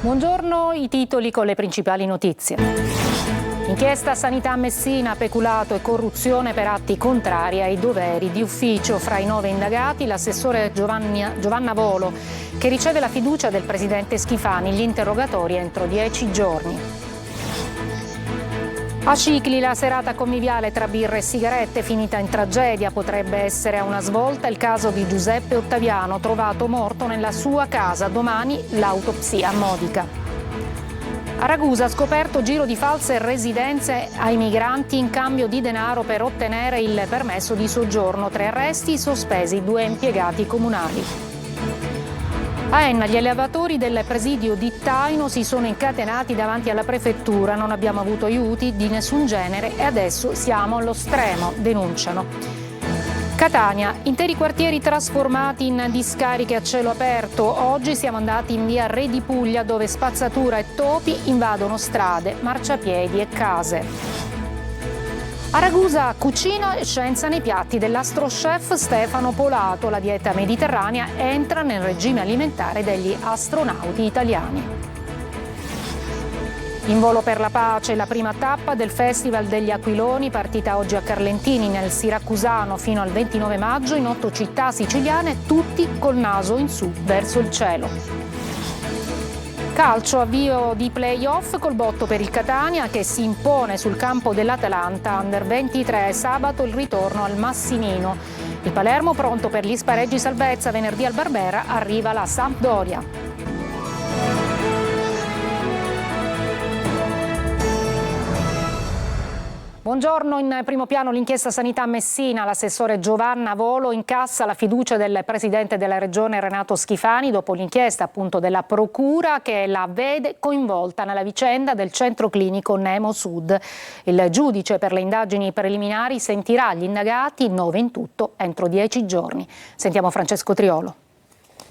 Buongiorno, i titoli con le principali notizie. Inchiesta Sanità Messina, peculato e corruzione per atti contrari ai doveri di ufficio. Fra i 9 indagati l'assessore Giovanna Volo, che riceve la fiducia del presidente Schifani. Gli interrogatori entro 10 giorni. A Scicli la serata conviviale tra birre e sigarette finita in tragedia. Potrebbe essere a una svolta il caso di Giuseppe Ottaviano, trovato morto nella sua casa. Domani l'autopsia a Modica. A Ragusa scoperto giro di false residenze ai migranti in cambio di denaro per ottenere il permesso di soggiorno. 3 arresti, sospesi 2 impiegati comunali. A Enna gli allevatori del presidio di Taino si sono incatenati davanti alla prefettura. Non abbiamo avuto aiuti di nessun genere e adesso siamo allo stremo, denunciano. Catania, interi quartieri trasformati in discariche a cielo aperto. Oggi siamo andati in via Re di Puglia, dove spazzatura e topi invadono strade, marciapiedi e case. A Ragusa cucina e scienza nei piatti dell'astrochef Stefano Polato. La dieta mediterranea entra nel regime alimentare degli astronauti italiani. In volo per la pace, la prima tappa del Festival degli Aquiloni, partita oggi a Carlentini nel Siracusano fino al 29 maggio in 8 città siciliane, tutti col naso in su verso il cielo. Calcio, avvio di play-off col botto per il Catania che si impone sul campo dell'Atalanta. Under 23, sabato il ritorno al Massimino. Il Palermo pronto per gli spareggi salvezza. Venerdì al Barbera arriva la Sampdoria. Buongiorno, in primo piano l'inchiesta Sanità Messina. L'assessore Giovanna Volo incassa la fiducia del presidente della regione Renato Schifani dopo l'inchiesta appunto della procura che la vede coinvolta nella vicenda del centro clinico Nemo Sud. Il giudice per le indagini preliminari sentirà gli indagati, 9 in tutto, entro 10 giorni. Sentiamo Francesco Triolo.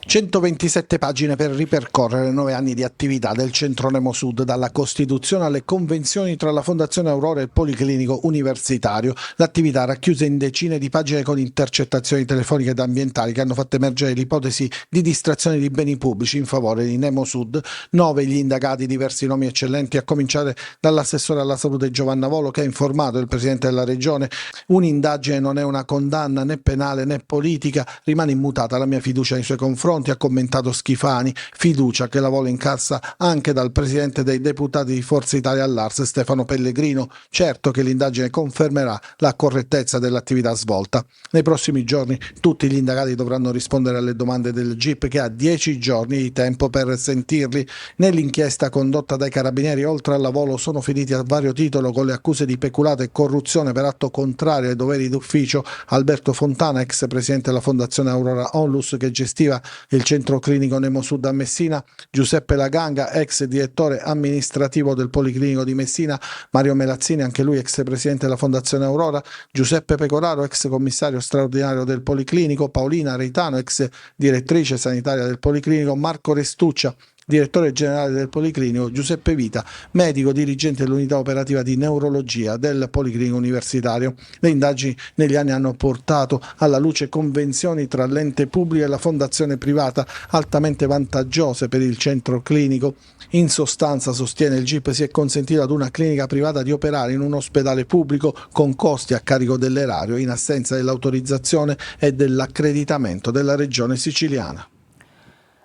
127 pagine per ripercorrere 9 anni di attività del Centro Nemo Sud, dalla costituzione alle convenzioni tra la Fondazione Aurora e il Policlinico Universitario. L'attività racchiuse in decine di pagine con intercettazioni telefoniche ed ambientali che hanno fatto emergere l'ipotesi di distrazione di beni pubblici in favore di Nemo Sud. 9 gli indagati, diversi nomi eccellenti, a cominciare dall'assessore alla salute Giovanna Volo, che ha informato il presidente della regione: un'indagine non è una condanna né penale né politica, rimane immutata la mia fiducia nei suoi confronti, ha commentato Schifani, fiducia che la Volo incassa anche dal presidente dei deputati di Forza Italia all'Ars, Stefano Pellegrino. Certo che l'indagine confermerà la correttezza dell'attività svolta. Nei prossimi giorni tutti gli indagati dovranno rispondere alle domande del GIP, che ha 10 giorni di tempo per sentirli. Nell'inchiesta condotta dai carabinieri, oltre alla Volo sono finiti a vario titolo con le accuse di peculato e corruzione per atto contrario ai doveri d'ufficio Alberto Fontana, ex presidente della Fondazione Aurora Onlus che gestiva il centro clinico Nemo Sud a Messina, Giuseppe Laganga, ex direttore amministrativo del Policlinico di Messina, Mario Melazzini, anche lui ex presidente della Fondazione Aurora, Giuseppe Pecoraro, ex commissario straordinario del Policlinico, Paolina Reitano, ex direttrice sanitaria del Policlinico, Marco Restuccia, direttore generale del Policlinico, Giuseppe Vita, medico dirigente dell'unità operativa di neurologia del Policlinico Universitario. Le indagini negli anni hanno portato alla luce convenzioni tra l'ente pubblico e la fondazione privata altamente vantaggiose per il centro clinico. In sostanza, sostiene il GIP, si è consentito ad una clinica privata di operare in un ospedale pubblico con costi a carico dell'erario, in assenza dell'autorizzazione e dell'accreditamento della regione siciliana.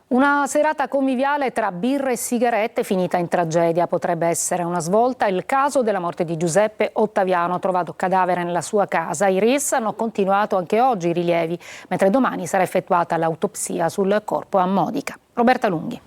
Una serata conviviale tra birre e sigarette finita in tragedia. Potrebbe essere una svolta il caso della morte di Giuseppe Ottaviano, trovato cadavere nella sua casa. I RIS hanno continuato anche oggi i rilievi, mentre domani sarà effettuata l'autopsia sul corpo a Modica. Roberta Lunghi.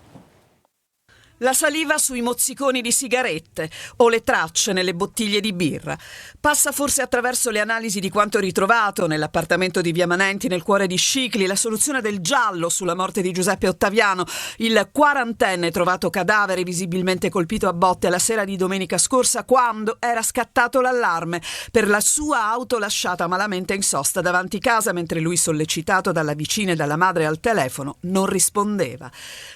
La saliva sui mozziconi di sigarette o le tracce nelle bottiglie di birra. Passa forse attraverso le analisi di quanto ritrovato nell'appartamento di Via Manenti, nel cuore di Scicli, la soluzione del giallo sulla morte di Giuseppe Ottaviano, il quarantenne trovato cadavere visibilmente colpito a botte la sera di domenica scorsa, quando era scattato l'allarme per la sua auto lasciata malamente in sosta davanti casa, mentre lui, sollecitato dalla vicina e dalla madre al telefono, non rispondeva.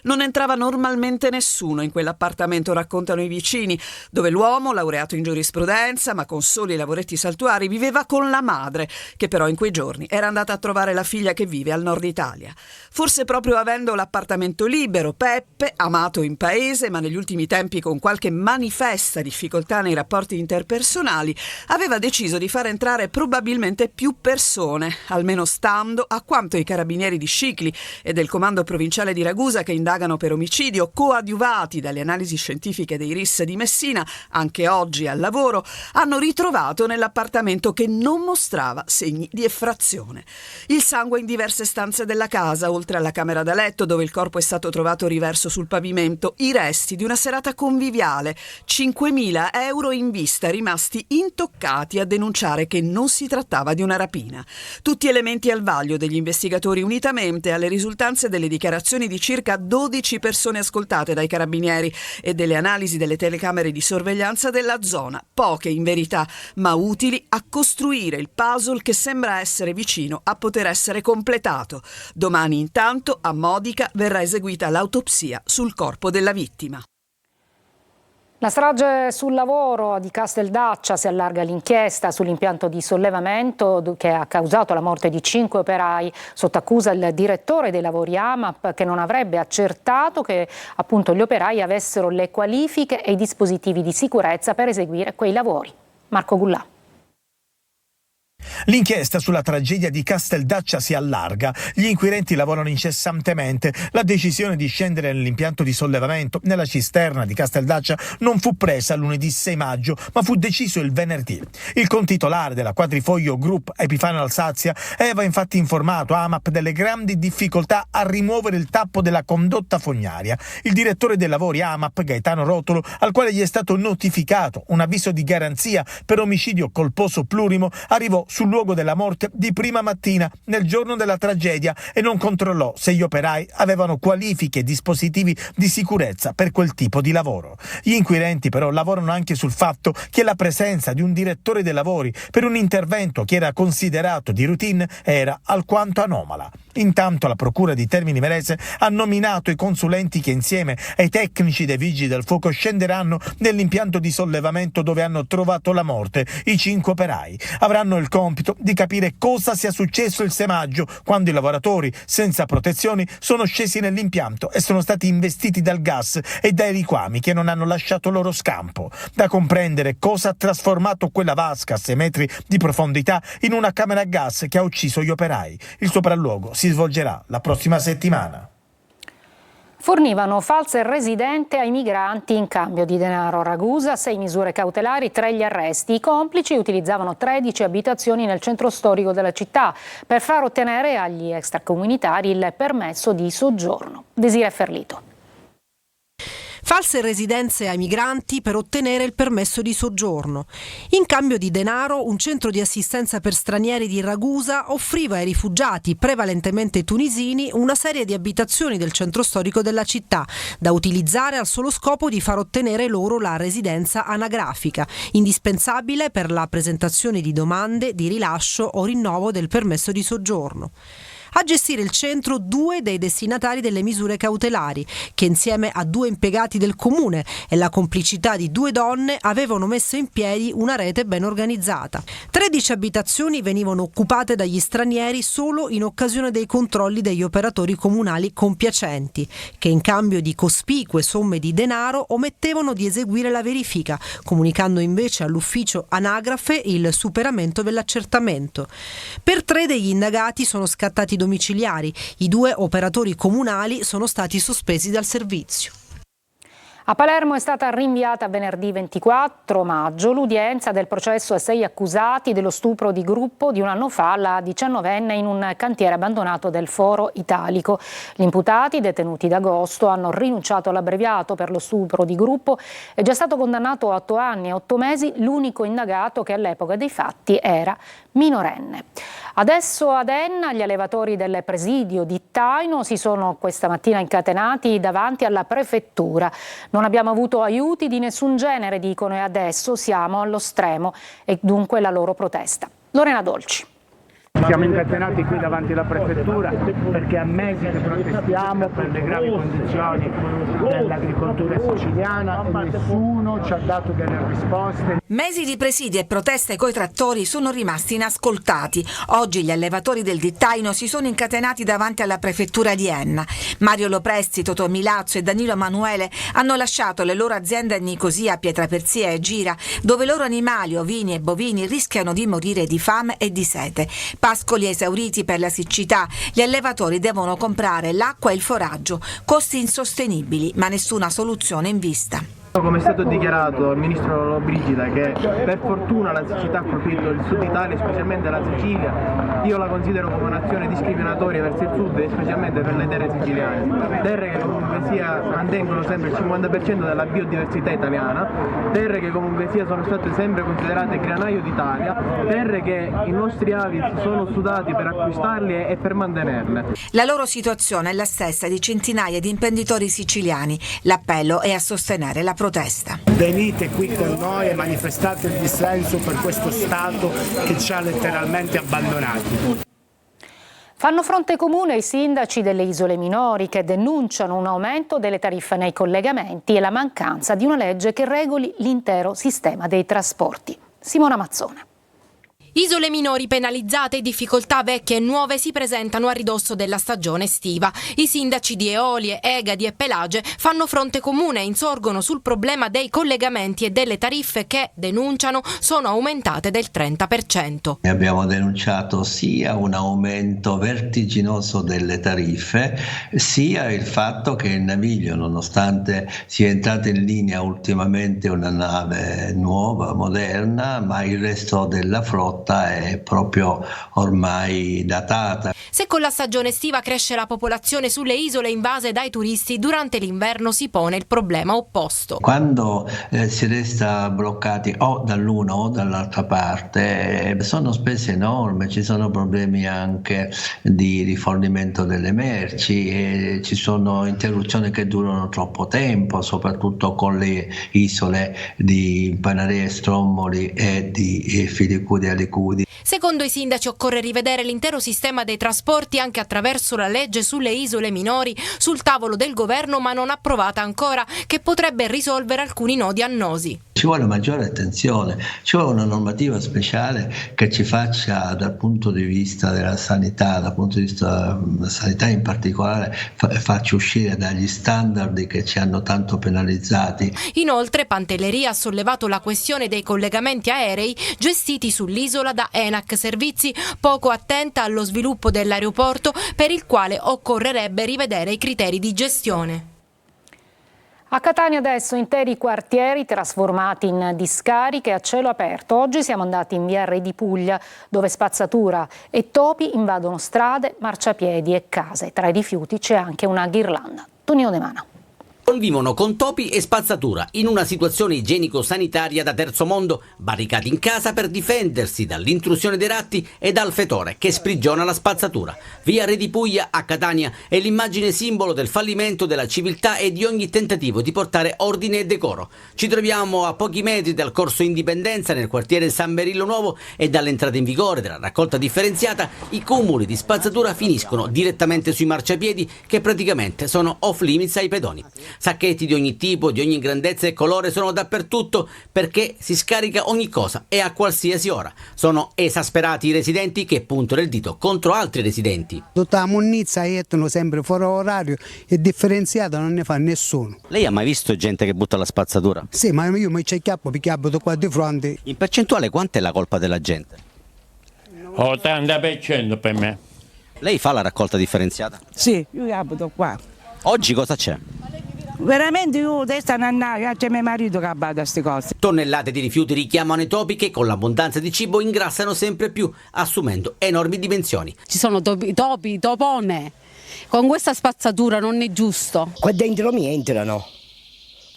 Non entrava normalmente nessuno. nessuno in quell'appartamento, raccontano i vicini, dove l'uomo, laureato in giurisprudenza ma con soli lavoretti saltuari, viveva con la madre, che però in quei giorni era andata a trovare la figlia che vive al nord Italia. Forse proprio avendo l'appartamento libero, Peppe, amato in paese ma negli ultimi tempi con qualche manifesta difficoltà nei rapporti interpersonali, aveva deciso di far entrare probabilmente più persone, almeno stando a quanto i carabinieri di Scicli e del comando provinciale di Ragusa, che indagano per omicidio, coadiuvati dalle analisi scientifiche dei RIS di Messina, anche oggi al lavoro, hanno ritrovato nell'appartamento che non mostrava segni di effrazione. Il sangue in diverse stanze della casa, oltre alla camera da letto dove il corpo è stato trovato riverso sul pavimento, i resti di una serata conviviale, 5.000 euro in vista rimasti intoccati a denunciare che non si trattava di una rapina. Tutti elementi al vaglio degli investigatori, unitamente alle risultanze delle dichiarazioni di circa 12 persone ascoltate dai carabinieri e delle analisi delle telecamere di sorveglianza della zona, poche in verità, ma utili a costruire il puzzle che sembra essere vicino a poter essere completato. Domani intanto a Modica verrà eseguita l'autopsia sul corpo della vittima. La strage sul lavoro di Casteldaccia, si allarga l'inchiesta sull'impianto di sollevamento che ha causato la morte di 5 operai. Sotto accusa il direttore dei lavori AMAP, che non avrebbe accertato che appunto gli operai avessero le qualifiche e i dispositivi di sicurezza per eseguire quei lavori. Marco Gullà. L'inchiesta sulla tragedia di Casteldaccia si allarga, gli inquirenti lavorano incessantemente. La decisione di scendere nell'impianto di sollevamento nella cisterna di Casteldaccia non fu presa lunedì 6 maggio, ma fu deciso il venerdì. Il contitolare della Quadrifoglio Group, Epifano Alsazia, aveva infatti informato AMAP delle grandi difficoltà a rimuovere il tappo della condotta fognaria. Il direttore dei lavori AMAP, Gaetano Rotolo, al quale gli è stato notificato un avviso di garanzia per omicidio colposo plurimo, arrivò sul luogo della morte di prima mattina, nel giorno della tragedia, e non controllò se gli operai avevano qualifiche e dispositivi di sicurezza per quel tipo di lavoro. Gli inquirenti però lavorano anche sul fatto che la presenza di un direttore dei lavori per un intervento che era considerato di routine era alquanto anomala. Intanto la Procura di Termini Imerese ha nominato i consulenti che insieme ai tecnici dei Vigili del Fuoco scenderanno nell'impianto di sollevamento dove hanno trovato la morte i 5 operai. Avranno il compito di capire cosa sia successo il 6 maggio, quando i lavoratori senza protezioni sono scesi nell'impianto e sono stati investiti dal gas e dai liquami che non hanno lasciato loro scampo. Da comprendere cosa ha trasformato quella vasca a 6 metri di profondità in una camera a gas che ha ucciso gli operai. Il sopralluogo si svolgerà la prossima settimana. Fornivano false residenze ai migranti in cambio di denaro a Ragusa, 6 misure cautelari, 3 gli arresti. I complici utilizzavano 13 abitazioni nel centro storico della città per far ottenere agli extracomunitari il permesso di soggiorno. Desiree Ferlito. False residenze ai migranti per ottenere il permesso di soggiorno. In cambio di denaro, un centro di assistenza per stranieri di Ragusa offriva ai rifugiati, prevalentemente tunisini, una serie di abitazioni del centro storico della città, da utilizzare al solo scopo di far ottenere loro la residenza anagrafica, indispensabile per la presentazione di domande di rilascio o rinnovo del permesso di soggiorno. A gestire il centro 2 dei destinatari delle misure cautelari, che insieme a 2 impiegati del comune e la complicità di 2 donne avevano messo in piedi una rete ben organizzata. 13 abitazioni venivano occupate dagli stranieri solo in occasione dei controlli degli operatori comunali compiacenti, che in cambio di cospicue somme di denaro omettevano di eseguire la verifica, comunicando invece all'ufficio anagrafe il superamento dell'accertamento. Per 3 degli indagati sono scattati domiciliari. I 2 operatori comunali sono stati sospesi dal servizio. A Palermo è stata rinviata a venerdì 24 maggio l'udienza del processo a 6 accusati dello stupro di gruppo di un anno fa alla 19enne in un cantiere abbandonato del Foro Italico. Gli imputati, detenuti d'agosto, hanno rinunciato all'abbreviato per lo stupro di gruppo. È già stato condannato a 8 anni e 8 mesi l'unico indagato che all'epoca dei fatti era minorenne. Adesso ad Enna gli allevatori del presidio di Taino si sono questa mattina incatenati davanti alla prefettura. Non abbiamo avuto aiuti di nessun genere, dicono, e adesso siamo allo stremo, e dunque la loro protesta. Lorena Dolci. Siamo incatenati qui davanti alla prefettura perché a mesi che protestiamo per le gravi condizioni dell'agricoltura siciliana e nessuno ci ha dato delle risposte. Mesi di presidi e proteste coi trattori sono rimasti inascoltati. Oggi gli allevatori del Dittaino si sono incatenati davanti alla prefettura di Enna. Mario Lopresti, Totò Milazzo e Danilo Emanuele hanno lasciato le loro aziende a Nicosia, Pietraperzia e Gira, dove i loro animali, ovini e bovini rischiano di morire di fame e di sete. Pascoli esauriti per la siccità, gli allevatori devono comprare l'acqua e il foraggio, costi insostenibili, ma nessuna soluzione in vista. Come è stato dichiarato dal ministro Lollobrigida che per fortuna la siccità ha colpito il sud Italia, specialmente la Sicilia, io la considero come un'azione discriminatoria verso il sud e specialmente per le terre siciliane. Terre che comunque sia mantengono sempre il 50% della biodiversità italiana, terre che comunque sia sono state sempre considerate granaio d'Italia, terre che i nostri avi sono sudati per acquistarle e per mantenerle. La loro situazione è la stessa di centinaia di imprenditori siciliani. L'appello è a sostenere la protesta. Venite qui con noi e manifestate il dissenso per questo Stato che ci ha letteralmente abbandonati. Fanno fronte comune i sindaci delle isole minori che denunciano un aumento delle tariffe nei collegamenti e la mancanza di una legge che regoli l'intero sistema dei trasporti. Simona Mazzone. Isole minori penalizzate e difficoltà vecchie e nuove si presentano a ridosso della stagione estiva. I sindaci di Eolie, Egadi e Pelage fanno fronte comune e insorgono sul problema dei collegamenti e delle tariffe che, denunciano, sono aumentate del 30%. Abbiamo denunciato sia un aumento vertiginoso delle tariffe, sia il fatto che il Naviglio, nonostante sia entrata in linea ultimamente una nave nuova, moderna, ma il resto della flotta è proprio ormai datata. Se con la stagione estiva cresce la popolazione sulle isole invase dai turisti, durante l'inverno si pone il problema opposto. Quando si resta bloccati o dall'una o dall'altra parte sono spese enormi, ci sono problemi anche di rifornimento delle merci e ci sono interruzioni che durano troppo tempo, soprattutto con le isole di Panarea, Stromboli e di Filicudi e Alicudi. Secondo i sindaci occorre rivedere l'intero sistema dei trasporti anche attraverso la legge sulle isole minori sul tavolo del governo ma non approvata ancora, che potrebbe risolvere alcuni nodi annosi. Ci vuole maggiore attenzione, ci vuole una normativa speciale che ci faccia dal punto di vista della sanità, dal punto di vista della sanità in particolare, faccia uscire dagli standard che ci hanno tanto penalizzati. Inoltre Pantelleria ha sollevato la questione dei collegamenti aerei gestiti sull'isola da Enac Servizi, poco attenta allo sviluppo dell'aeroporto, per il quale occorrerebbe rivedere i criteri di gestione. A Catania adesso interi quartieri trasformati in discariche a cielo aperto. Oggi siamo andati in via Re di Puglia, dove spazzatura e topi invadono strade, marciapiedi e case. Tra i rifiuti c'è anche una ghirlanda. Tonino De Mana. Convivono con topi e spazzatura in una situazione igienico-sanitaria da terzo mondo, barricati in casa per difendersi dall'intrusione dei ratti e dal fetore che sprigiona la spazzatura. Via Re di Puglia a Catania è l'immagine simbolo del fallimento della civiltà e di ogni tentativo di portare ordine e decoro. Ci troviamo a pochi metri dal Corso Indipendenza nel quartiere San Berillo Nuovo e dall'entrata in vigore della raccolta differenziata i cumuli di spazzatura finiscono direttamente sui marciapiedi che praticamente sono off limits ai pedoni. Sacchetti di ogni tipo, di ogni grandezza e colore sono dappertutto perché si scarica ogni cosa e a qualsiasi ora. Sono esasperati i residenti che puntano il dito contro altri residenti. Tutta la monnezza mettono sempre fuori orario e differenziata non ne fa nessuno. Lei ha mai visto gente che butta la spazzatura? Sì, ma io mi chiappo perché abito qua di fronte. In percentuale quanto è la colpa della gente? 80% per me. Lei fa la raccolta differenziata? Sì, io abito qua. Oggi cosa c'è? Veramente io testa nannà, c'è mio marito che abita queste cose. Tonnellate di rifiuti richiamano i topi che con l'abbondanza di cibo ingrassano sempre più, assumendo enormi dimensioni. Ci sono topi, topone. Con questa spazzatura non è giusto. Qua dentro mi entrano.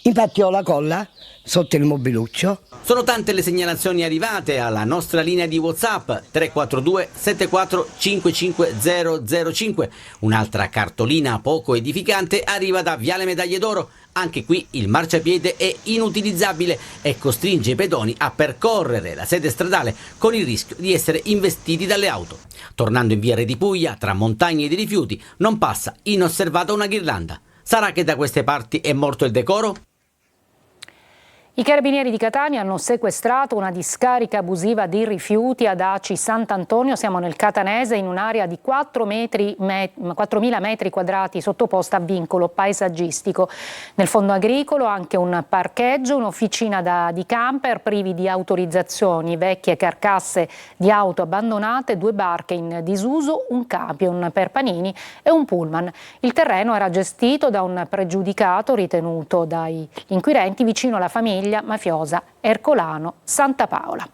Infatti ho la colla sotto il mobiluccio. Sono tante le segnalazioni arrivate alla nostra linea di WhatsApp 342 74 55005. Un'altra cartolina poco edificante arriva da Viale Medaglie d'Oro Anche qui il marciapiede è inutilizzabile e costringe i pedoni a percorrere la sede stradale con il rischio di essere investiti dalle auto. Tornando in via Re di Puglia, tra montagne di rifiuti, non passa inosservata una ghirlanda. Sarà che da queste parti è morto il decoro? I carabinieri di Catania hanno sequestrato una discarica abusiva di rifiuti ad Aci Sant'Antonio. Siamo nel Catanese, in un'area di 4.000 metri quadrati sottoposta a vincolo paesaggistico. Nel fondo agricolo anche un parcheggio, un'officina di camper privi di autorizzazioni, vecchie carcasse di auto abbandonate, 2 barche in disuso, un camion per panini e un pullman. Il terreno era gestito da un pregiudicato ritenuto dagli inquirenti vicino alla famiglia mafiosa Ercolano Santa Paola.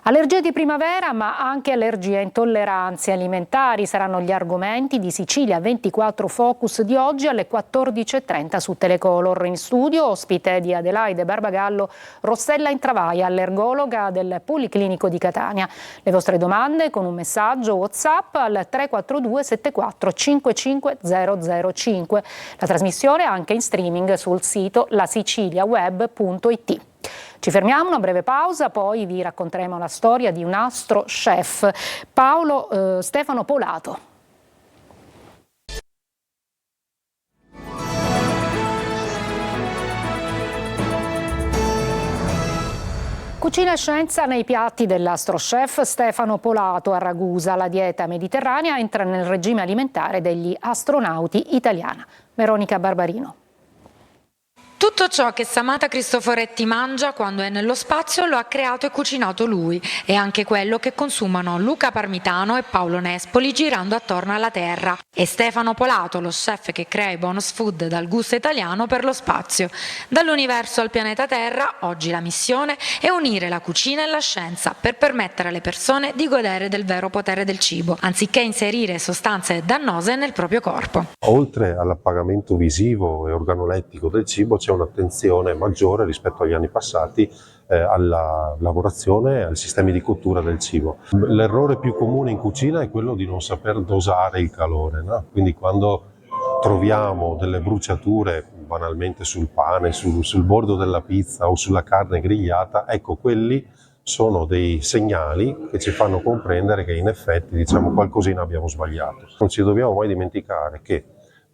Allergie di primavera, ma anche allergie e intolleranze alimentari saranno gli argomenti di Sicilia 24 Focus di oggi alle 14.30 su Telecolor. In studio, ospite di Adelaide Barbagallo, Rossella Intravai, allergologa del Policlinico di Catania. Le vostre domande con un messaggio WhatsApp al 342 74 55 005. La trasmissione è anche in streaming sul sito lasiciliaweb.it. Ci fermiamo, una breve pausa, poi vi racconteremo la storia di un astro chef, Stefano Polato. Cucina e scienza nei piatti dell'astro chef Stefano Polato a Ragusa. La dieta mediterranea entra nel regime alimentare degli astronauti italiana. Veronica Barbarino. Tutto ciò che Samantha Cristoforetti mangia quando è nello spazio lo ha creato e cucinato lui, e anche quello che consumano Luca Parmitano e Paolo Nespoli girando attorno alla Terra, e Stefano Polato, lo chef che crea i bonus food dal gusto italiano per lo spazio. Dall'universo al pianeta Terra, oggi la missione è unire la cucina e la scienza per permettere alle persone di godere del vero potere del cibo, anziché inserire sostanze dannose nel proprio corpo. Oltre all'appagamento visivo e organolettico del cibo c'è un'attenzione maggiore rispetto agli anni passati alla lavorazione e ai sistemi di cottura del cibo. L'errore più comune in cucina è quello di non saper dosare il calore, no? Quindi quando troviamo delle bruciature banalmente sul pane, sul bordo della pizza o sulla carne grigliata, ecco, quelli sono dei segnali che ci fanno comprendere che in effetti qualcosina abbiamo sbagliato. Non ci dobbiamo mai dimenticare che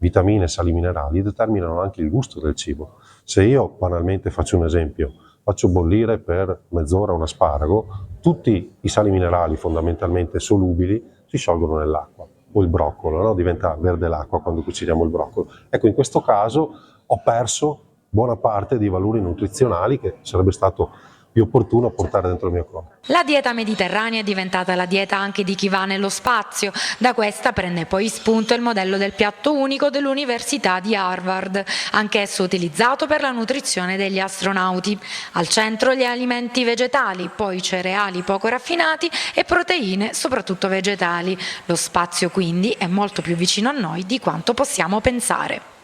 vitamine e sali minerali determinano anche il gusto del cibo. Se io banalmente faccio un esempio, faccio bollire per mezz'ora un asparago, tutti i sali minerali fondamentalmente solubili si sciolgono nell'acqua, o il broccolo, no? Diventa verde l'acqua quando cuciniamo il broccolo. Ecco, in questo caso ho perso buona parte dei valori nutrizionali che sarebbe stato più opportuno portare dentro il mio corpo. La dieta mediterranea è diventata la dieta anche di chi va nello spazio. Da questa prende poi spunto il modello del piatto unico dell'Università di Harvard, anch'esso utilizzato per la nutrizione degli astronauti. Al centro gli alimenti vegetali, poi cereali poco raffinati e proteine, soprattutto vegetali. Lo spazio quindi è molto più vicino a noi di quanto possiamo pensare.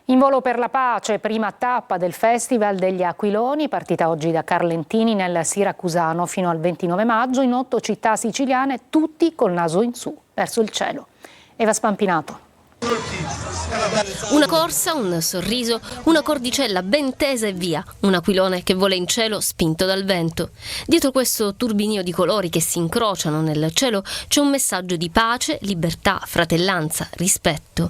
In volo per la pace, prima tappa del Festival degli Aquiloni, partita oggi da Carlentini nel Siracusano fino al 29 maggio in 8 città siciliane, tutti col naso in su, verso il cielo. Eva Spampinato. Una corsa, un sorriso, una cordicella ben tesa e via, un aquilone che vola in cielo spinto dal vento. Dietro questo turbinio di colori che si incrociano nel cielo c'è un messaggio di pace, libertà, fratellanza, rispetto.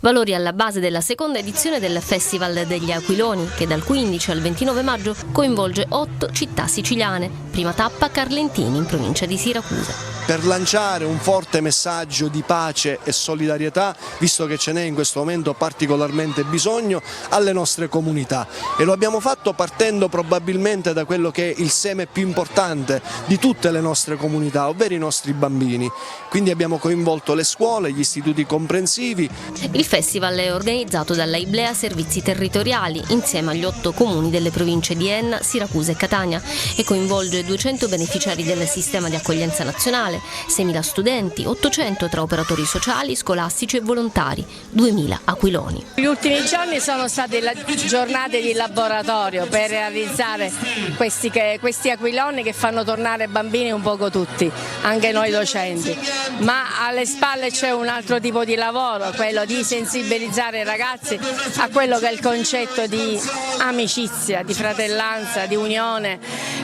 Valori alla base della seconda edizione del Festival degli Aquiloni, che dal 15 al 29 maggio coinvolge 8 città siciliane. Prima tappa Carlentini, in provincia di Siracusa. Per lanciare un forte messaggio di pace e solidarietà, visto che ce n'è in questo momento particolarmente bisogno, alle nostre comunità. E lo abbiamo fatto partendo probabilmente da quello che è il seme più importante di tutte le nostre comunità, ovvero i nostri bambini. Quindi abbiamo coinvolto le scuole, gli istituti comprensivi. Il festival è organizzato dalla Iblea Servizi Territoriali insieme agli 8 comuni delle province di Enna, Siracusa e Catania e coinvolge 200 beneficiari del sistema di accoglienza nazionale, nazionale, 6.000 studenti, 800 tra operatori sociali, scolastici e volontari, 2.000 aquiloni. Gli ultimi giorni sono state giornate di laboratorio per realizzare questi aquiloni che fanno tornare bambini un poco tutti, anche noi docenti, ma alle spalle c'è un altro tipo di lavoro, quello di sensibilizzare i ragazzi a quello che è il concetto di amicizia, di fratellanza, di unione,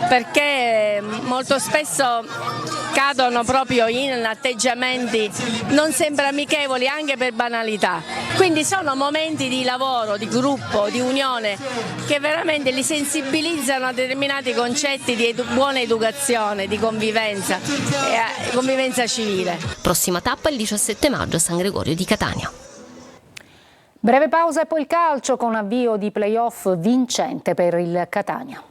perché molto spesso cadono proprio in atteggiamenti non sempre amichevoli anche per banalità. Quindi sono momenti di lavoro, di gruppo, di unione che veramente li sensibilizzano a determinati concetti di buona educazione, di convivenza civile. Prossima tappa il 17 maggio a San Gregorio di Catania. Breve pausa e poi il calcio con avvio di play-off vincente per il Catania.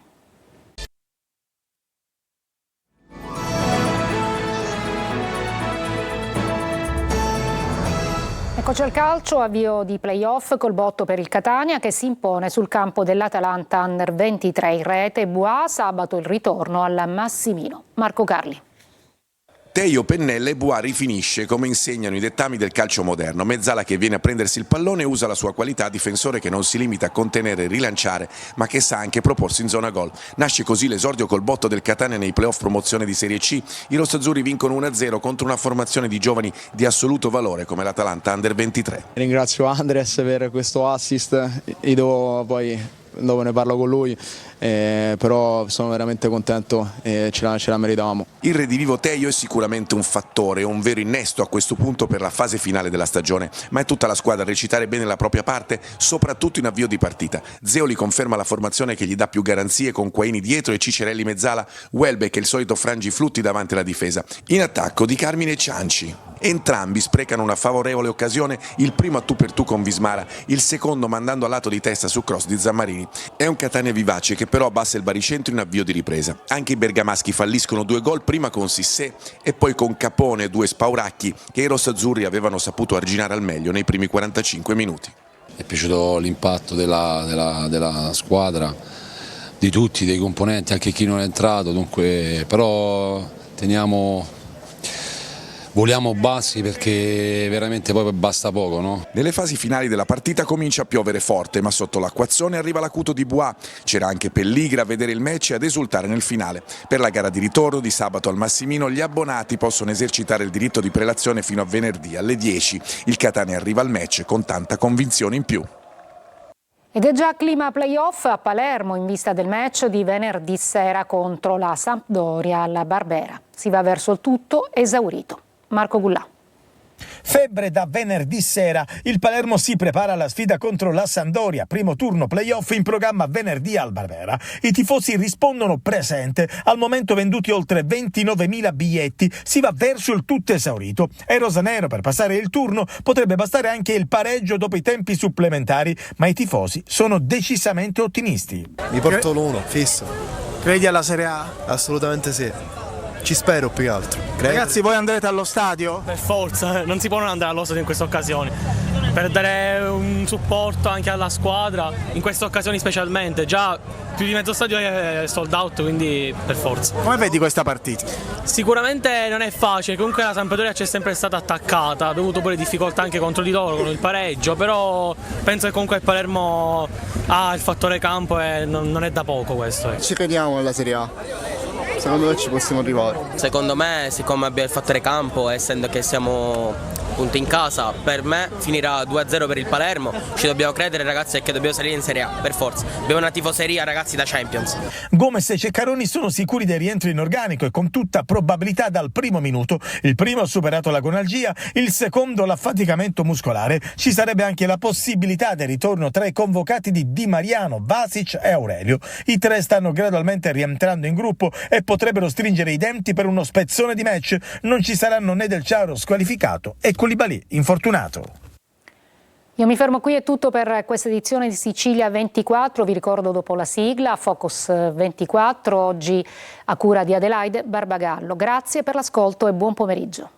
Eccoci al calcio, avvio di play-off col botto per il Catania che si impone sul campo dell'Atalanta Under 23 in rete. Bois, sabato il ritorno al Massimino. Marco Carli. Teio, pennella e Bois rifinisce come insegnano i dettami del calcio moderno. Mezzala che viene a prendersi il pallone e usa la sua qualità, difensore che non si limita a contenere e rilanciare ma che sa anche proporsi in zona gol. Nasce così l'esordio col botto del Catania nei playoff promozione di Serie C. I rossazzurri vincono 1-0 contro una formazione di giovani di assoluto valore come l'Atalanta Under 23. Ringrazio Andres per questo assist, dopo ne parlo con lui, però sono veramente contento e ce la meritavamo. Il redivivo Teio è sicuramente un fattore, un vero innesto a questo punto per la fase finale della stagione, ma è tutta la squadra a recitare bene la propria parte, soprattutto in avvio di partita. Zeoli conferma la formazione che gli dà più garanzie con Quaini dietro e Cicerelli mezzala, Welbeck e il solito frangiflutti davanti alla difesa. In attacco Di Carmine e Cianci. Entrambi sprecano una favorevole occasione, il primo a tu per tu con Vismara, il secondo mandando a lato di testa su cross di Zammarini. È un Catania vivace che però abbassa il baricentro in avvio di ripresa. Anche i bergamaschi falliscono 2 gol, prima con Sissé e poi con Capone e 2 spauracchi che i rossazzurri avevano saputo arginare al meglio nei primi 45 minuti. È piaciuto l'impatto della squadra, di tutti, dei componenti, anche chi non è entrato, dunque però voliamo bassi perché veramente poi basta poco, no? Nelle fasi finali della partita comincia a piovere forte, ma sotto l'acquazzone arriva l'acuto di Bois. C'era anche Pelligra a vedere il match e ad esultare nel finale. Per la gara di ritorno di sabato al Massimino gli abbonati possono esercitare il diritto di prelazione fino a venerdì alle 10. Il Catania arriva al match con tanta convinzione in più. Ed è già clima playoff a Palermo in vista del match di venerdì sera contro la Sampdoria alla Barbera. Si va verso il tutto esaurito. Marco Gullà. Febbre da venerdì sera, il Palermo si prepara alla sfida contro la Sampdoria, primo turno playoff in programma venerdì al Barbera. I tifosi rispondono presente, al momento venduti oltre 29.000 biglietti, si va verso il tutto esaurito. Ai rosanero per passare il turno potrebbe bastare anche il pareggio dopo i tempi supplementari, ma i tifosi sono decisamente ottimisti. Mi porto l'1, fisso. Credi alla Serie A? Assolutamente sì. Ci spero più che altro. Ragazzi, voi andrete allo stadio? Per forza, non si può non andare allo stadio in queste occasioni, per dare un supporto anche alla squadra, in queste occasioni specialmente. Già più di mezzo stadio è sold out, quindi per forza. Come vedi questa partita? Sicuramente non è facile, comunque la Sampdoria c'è sempre stata attaccata, ha avuto pure difficoltà anche contro di loro con il pareggio, però penso che comunque il Palermo ha il fattore campo e non è da poco questo. Ci crediamo alla Serie A. Secondo me ci possiamo arrivare. Secondo me, siccome abbiamo il fattore campo, essendo che siamo appunto in casa, per me finirà 2-0 per il Palermo. Ci dobbiamo credere, ragazzi, perché dobbiamo salire in Serie A, per forza. Abbiamo una tifoseria, ragazzi, da Champions. Gomez e Ceccaroni sono sicuri del rientro in organico e con tutta probabilità dal primo minuto. Il primo ha superato la gonalgia, il secondo l'affaticamento muscolare. Ci sarebbe anche la possibilità del ritorno tra i convocati di Di Mariano, Vasic e Aurelio. I 3 stanno gradualmente rientrando in gruppo e potrebbero stringere i denti per uno spezzone di match. Non ci saranno né Del Ciaro squalificato e Koulibaly infortunato. Io mi fermo qui, è tutto per questa edizione di Sicilia 24. Vi ricordo dopo la sigla Focus 24, oggi a cura di Adelaide Barbagallo. Grazie per l'ascolto e buon pomeriggio.